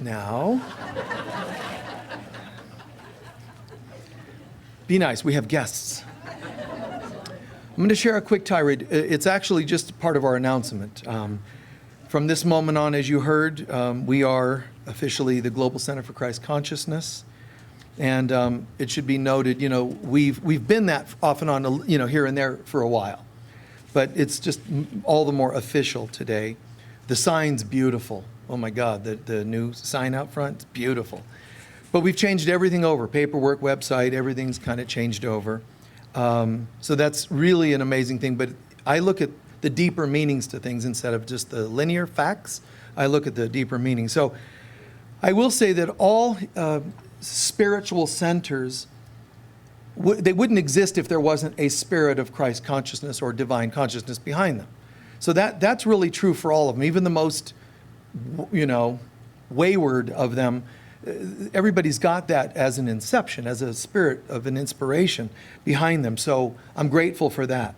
Now, be nice, we have guests. I'm going to share a quick tirade. It's actually just part of our announcement. From this moment on, as you heard, we are officially the Global Center for Christ Consciousness. And it should be noted, we've been that off and on, here and there for a while. But it's just all the more official today. The sign's beautiful. Oh my God, the new sign out front, it's beautiful. But we've changed everything over. Paperwork, website, everything's kind of changed over. So that's really an amazing thing. But I look at the deeper meanings to things instead of just the linear facts. I look at the deeper meaning. So I will say that all spiritual centers, they wouldn't exist if there wasn't a spirit of Christ consciousness or divine consciousness behind them. So that's really true for all of them, even the most, wayward of them. Everybody's got that as an inception, as a spirit of an inspiration behind them. So I'm grateful for that.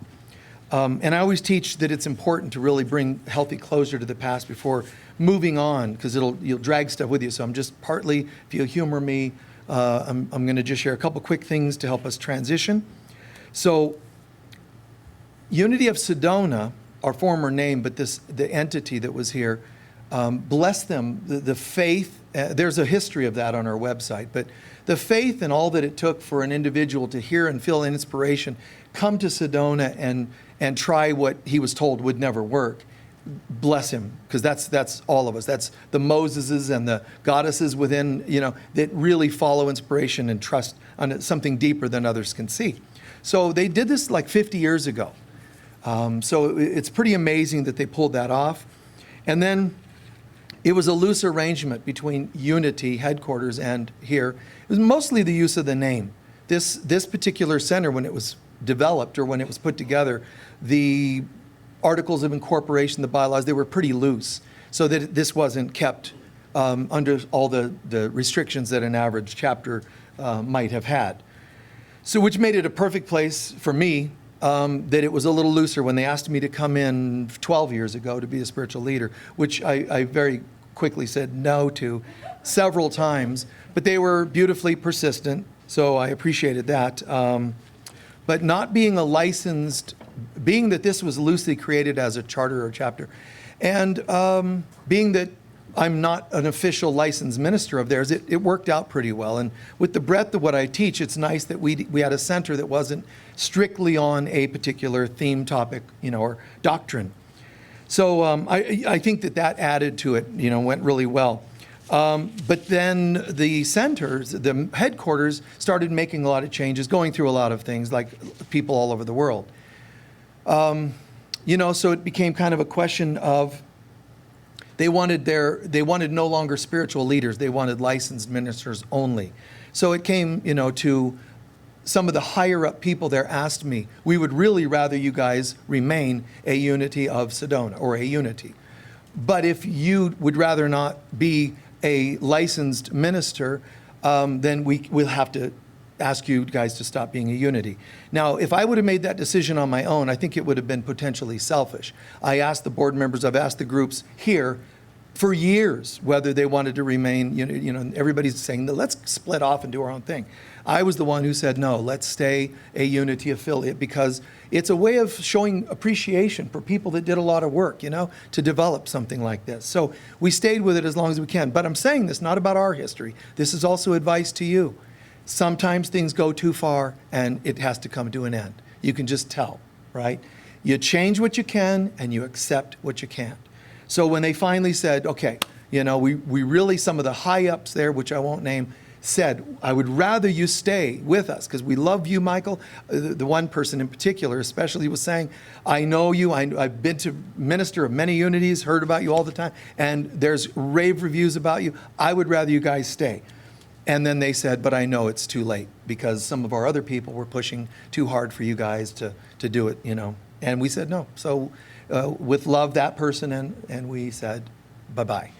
And I always teach that it's important to really bring healthy closure to the past before moving on, because you'll drag stuff with you. So I'm just partly, if you'll humor me, I'm going to just share a couple quick things to help us transition. So Unity of Sedona, our former name, but the entity that was here, bless them, the faith, there's a history of that on our website, but the faith and all that it took for an individual to hear and feel inspiration, come to Sedona and try what he was told would never work. Bless him, because that's all of us. That's the Moseses and the goddesses within, that really follow inspiration and trust on something deeper than others can see. So they did this like 50 years ago. So it's pretty amazing that they pulled that off. And then it was a loose arrangement between Unity headquarters and here. It was mostly the use of the name. This particular center, when it was developed or when it was put together, the articles of incorporation, the bylaws, they were pretty loose, so that this wasn't kept under all the restrictions that an average chapter might have had. So which made it a perfect place for me, that it was a little looser when they asked me to come in 12 years ago to be a spiritual leader, which I very quickly said no to several times, but they were beautifully persistent, so I appreciated that. But not being a licensed, being that this was loosely created as a charter or chapter, and being that I'm not an official licensed minister of theirs, it worked out pretty well. And with the breadth of what I teach, it's nice that we had a center that wasn't strictly on a particular theme topic, or doctrine. So I think that added to it, went really well. But then the centers, the headquarters, started making a lot of changes, going through a lot of things, like people all over the world. So it became kind of a question of they wanted no longer spiritual leaders. They wanted licensed ministers only. So it came, to some of the higher up people there asked me, we would really rather you guys remain a Unity of Sedona, or a Unity. But if you would rather not be a licensed minister, then we'll have to ask you guys to stop being a Unity. Now, if I would have made that decision on my own, I think it would have been potentially selfish. I asked the board members, I've asked the groups here for years whether they wanted to remain, everybody's saying, let's split off and do our own thing. I was the one who said, no, let's stay a Unity affiliate, because it's a way of showing appreciation for people that did a lot of work, to develop something like this. So we stayed with it as long as we can. But I'm saying this not about our history. This is also advice to you. Sometimes things go too far and it has to come to an end. You can just tell, right? You change what you can and you accept what you can't. So when they finally said, okay, we really, some of the high ups there, which I won't name, said, I would rather you stay with us because we love you, Michael. The one person in particular especially was saying, I know you, I've been to minister of many unities, heard about you all the time, and there's rave reviews about you. I would rather you guys stay. And then they said, but I know it's too late because some of our other people were pushing too hard for you guys to do it, And we said no. So with love, that person, and we said bye-bye.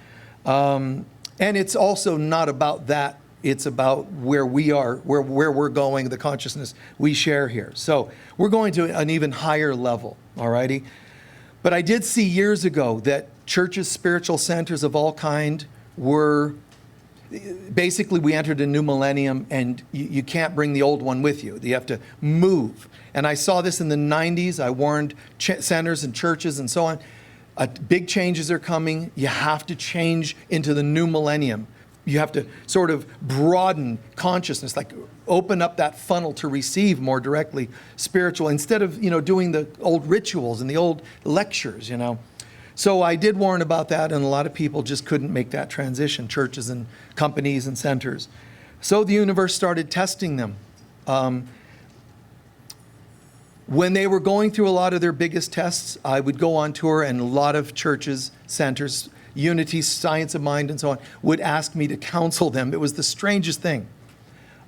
And it's also not about that. It's about where we are, where we're going, the consciousness we share here. So we're going to an even higher level, all righty? But I did see years ago that churches, spiritual centers of all kind were, basically we entered a new millennium and you can't bring the old one with you. You have to move. And I saw this in the 90s. I warned centers and churches and so on. Big changes are coming. You have to change into the new millennium. You have to sort of broaden consciousness, like open up that funnel to receive more directly spiritual, instead of, doing the old rituals and the old lectures, So I did warn about that, and a lot of people just couldn't make that transition, churches and companies and centers. So the universe started testing them. When they were going through a lot of their biggest tests, I would go on tour, and a lot of churches, centers, Unity, Science of Mind, and so on, would ask me to counsel them. It was the strangest thing.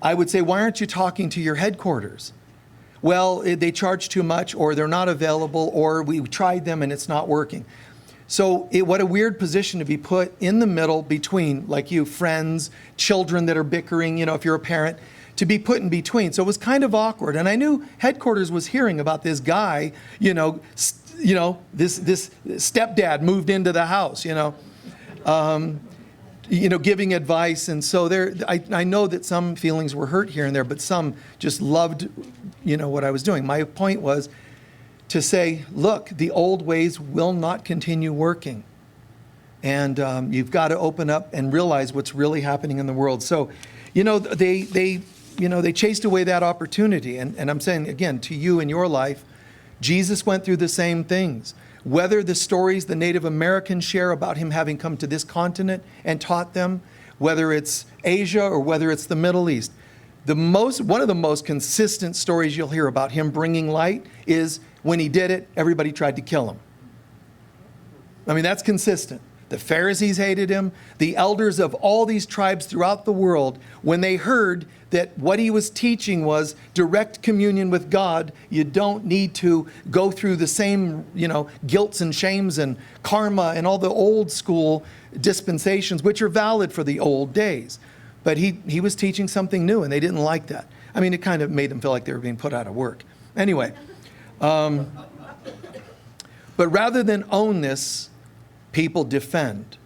I would say, why aren't you talking to your headquarters? Well, they charge too much, or they're not available, or we tried them and it's not working. So what a weird position to be put in the middle between, like you, friends, children that are bickering, if you're a parent, to be put in between. So it was kind of awkward. And I knew headquarters was hearing about this guy, this stepdad moved into the house, giving advice. And so I know that some feelings were hurt here and there, but some just loved, what I was doing. My point was to say, look, the old ways will not continue working. And you've got to open up and realize what's really happening in the world. So, they chased away that opportunity. And I'm saying, again, to you in your life, Jesus went through the same things. Whether the stories the Native Americans share about him having come to this continent and taught them, whether it's Asia or whether it's the Middle East, one of the most consistent stories you'll hear about him bringing light is when he did it, everybody tried to kill him. I mean, that's consistent. The Pharisees hated him. The elders of all these tribes throughout the world, when they heard that what he was teaching was direct communion with God, you don't need to go through the same, guilts and shames and karma and all the old school dispensations, which are valid for the old days. But he was teaching something new, and they didn't like that. I mean, it kind of made them feel like they were being put out of work. Anyway, but rather than own this, people defend.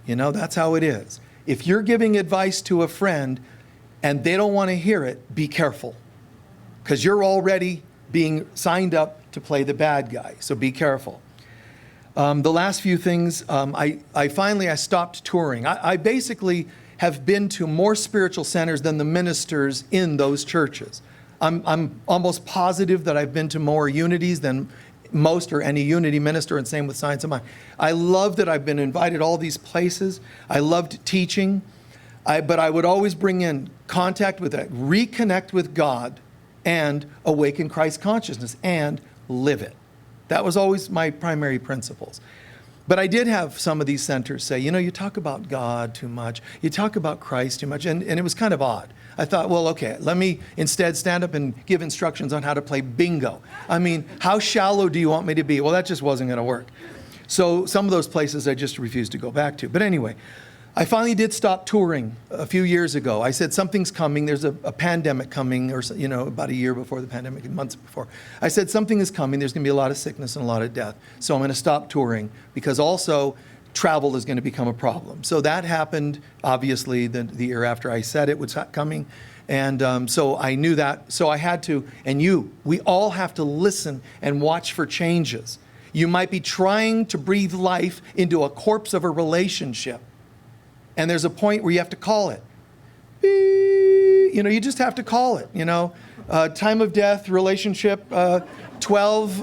That's how it is. If you're giving advice to a friend and they don't want to hear it, be careful. Because you're already being signed up to play the bad guy. So be careful. The last few things, I stopped touring. I basically have been to more spiritual centers than the ministers in those churches. I'm almost positive that I've been to more unities than most or any unity minister, and same with Science of Mind. I love that I've been invited all these places. I loved teaching, but I would always bring in contact with that, reconnect with God, and awaken Christ consciousness, and live it. That was always my primary principles. But I did have some of these centers say, you talk about God too much, you talk about Christ too much, and it was kind of odd. I thought, well, okay, let me instead stand up and give instructions on how to play bingo. I mean, how shallow do you want me to be? Well, that just wasn't going to work. So some of those places I just refused to go back to. But anyway, I finally did stop touring a few years ago. I said, something's coming. There's a pandemic coming, or about a year before the pandemic, months before. I said, something is coming. There's going to be a lot of sickness and a lot of death. So I'm going to stop touring, because also travel is going to become a problem. So that happened, obviously, the year after I said it was coming. And so I knew that. So I had to, and we all have to listen and watch for changes. You might be trying to breathe life into a corpse of a relationship. And there's a point where you have to call it. You just have to call it, time of death, relationship, 12,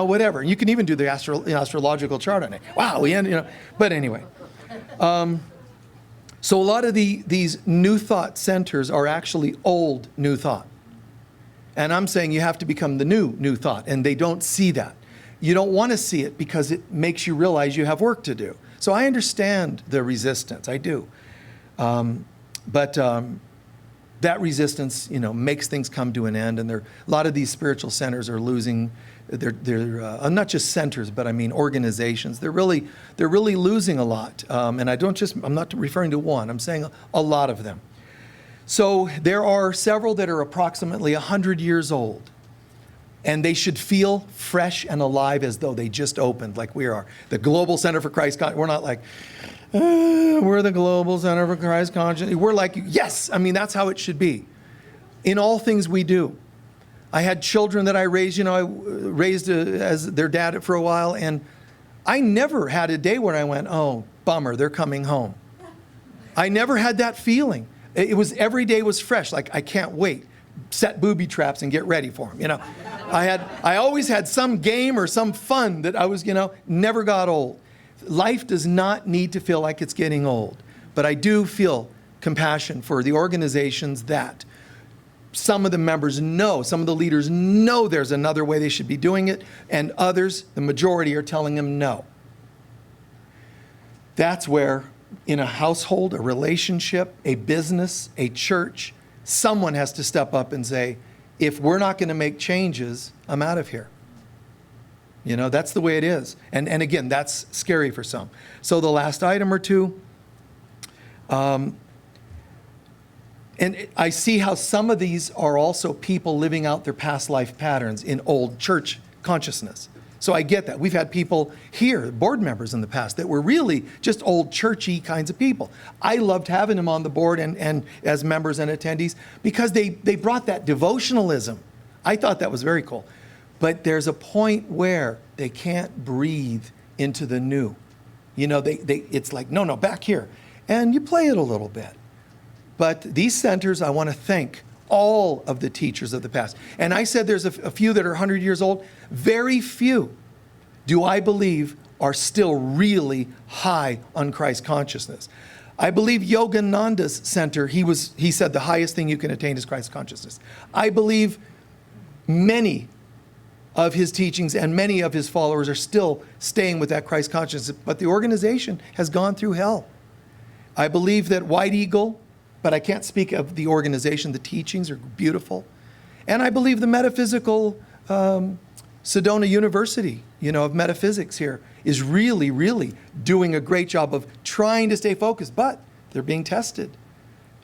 whatever. And you can even do the astrological chart on it. Wow, we end, But anyway. So a lot of these new thought centers are actually old new thought. And I'm saying you have to become the new thought, and they don't see that. You don't want to see it because it makes you realize you have work to do. So I understand the resistance, I do. But that resistance, makes things come to an end. And a lot of these spiritual centers are losing. They're not just centers, but I mean organizations. They're really losing a lot. And I'm not referring to one. I'm saying a lot of them. So there are several that are approximately 100 years old. And they should feel fresh and alive as though they just opened, like we are. The Global Center for Christ, we're not like, we're the Global Center for Christ Consciousness. We're like, yes, I mean, that's how it should be. In all things we do. I had children that I raised, I raised as their dad for a while, and I never had a day where I went, oh, bummer, they're coming home. I never had that feeling. It was, every day was fresh, like I can't wait. Set booby traps and get ready for them, I always had some game or some fun that I was, never got old. Life does not need to feel like it's getting old, but I do feel compassion for the organizations that some of the members know, some of the leaders know there's another way they should be doing it, and others, the majority, are telling them no. That's where, in a household, a relationship, a business, a church, someone has to step up and say, if we're not going to make changes, I'm out of here. That's the way it is. And again, that's scary for some. So the last item or two, and I see how some of these are also people living out their past life patterns in old church consciousness. So I get that. We've had people here, board members in the past, that were really just old churchy kinds of people. I loved having them on the board and as members and attendees because they brought that devotionalism. I thought that was very cool. But there's a point where they can't breathe into the new. It's like, no, back here. And you play it a little bit. But these centers, I want to thank all of the teachers of the past. And I said there's a few that are 100 years old. Very few, do I believe, are still really high on Christ consciousness. I believe Yogananda's center, he said the highest thing you can attain is Christ consciousness. I believe many of his teachings and many of his followers are still staying with that Christ consciousness, but the organization has gone through hell. I believe that White Eagle, but I can't speak of the organization. The teachings are beautiful. And I believe the metaphysical Sedona University, of metaphysics here is really, really doing a great job of trying to stay focused, but they're being tested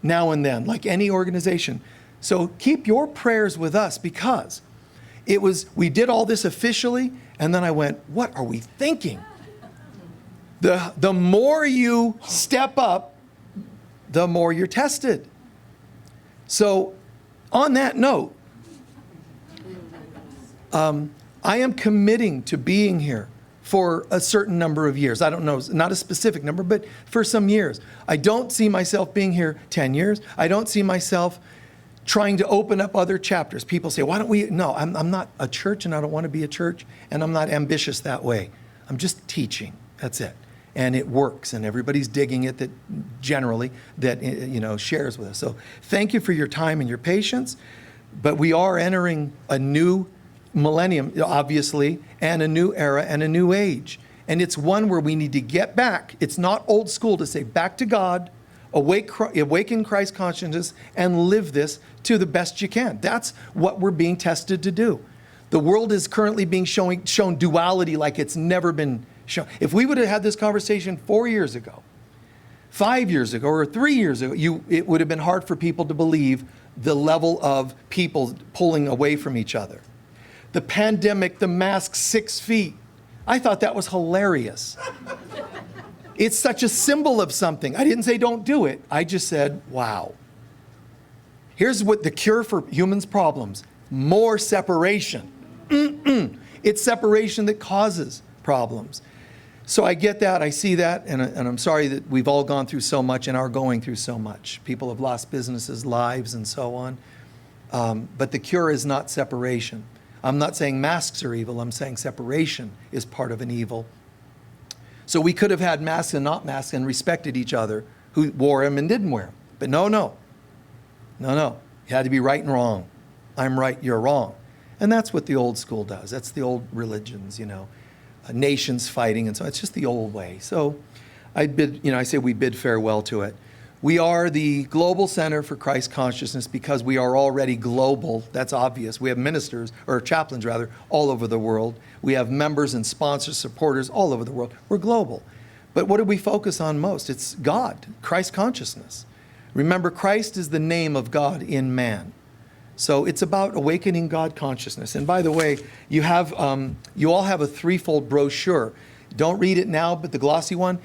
now and then, like any organization. So keep your prayers with us because we did all this officially, and then I went, what are we thinking? The more you step up, the more you're tested. So on that note, I am committing to being here for a certain number of years. I don't know, not a specific number, but for some years. I don't see myself being here 10 years. I don't see myself trying to open up other chapters. People say, why don't we? No, I'm not a church and I don't want to be a church and I'm not ambitious that way. I'm just teaching, that's it. And it works, and everybody's digging it that generally that shares with us. So thank you for your time and your patience. But we are entering a new millennium, obviously, and a new era and a new age. And it's one where we need to get back. It's not old school to say back to God, awaken Christ consciousness, and live this to the best you can. That's what we're being tested to do. The world is currently being shown duality like it's never been shown. If we would have had this conversation 4 years ago, 5 years ago, or 3 years ago, it would have been hard for people to believe the level of people pulling away from each other. The pandemic, the mask 6 feet, I thought that was hilarious. It's such a symbol of something. I didn't say don't do it. I just said, wow. Here's what the cure for humans' problems: more separation. It's separation that causes problems. So I get that, I see that, and I'm sorry that we've all gone through so much and are going through so much. People have lost businesses, lives, and so on. But the cure is not separation. I'm not saying masks are evil, I'm saying separation is part of an evil. So we could have had masks and not masks and respected each other who wore them and didn't wear them. But no. You had to be right and wrong. I'm right, you're wrong. And that's what the old school does. That's the old religions, nations fighting, and so it's just the old way. So I say we bid farewell to it. We are the Global Center for Christ Consciousness because we are already global. That's obvious. We have ministers, or chaplains rather, all over the world. We have members and sponsors, supporters all over the world. We're global. But what do we focus on most? It's God, Christ consciousness. Remember, Christ is the name of God in man. So it's about awakening God consciousness. And by the way, you all have a threefold brochure. Don't read it now, but the glossy one,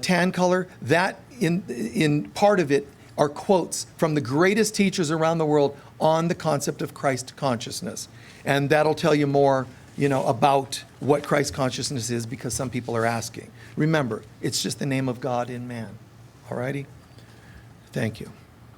tan color, that in part of it are quotes from the greatest teachers around the world on the concept of Christ consciousness. And that'll tell you more, about what Christ consciousness is, because some people are asking. Remember, it's just the name of God in man. All righty? Thank you.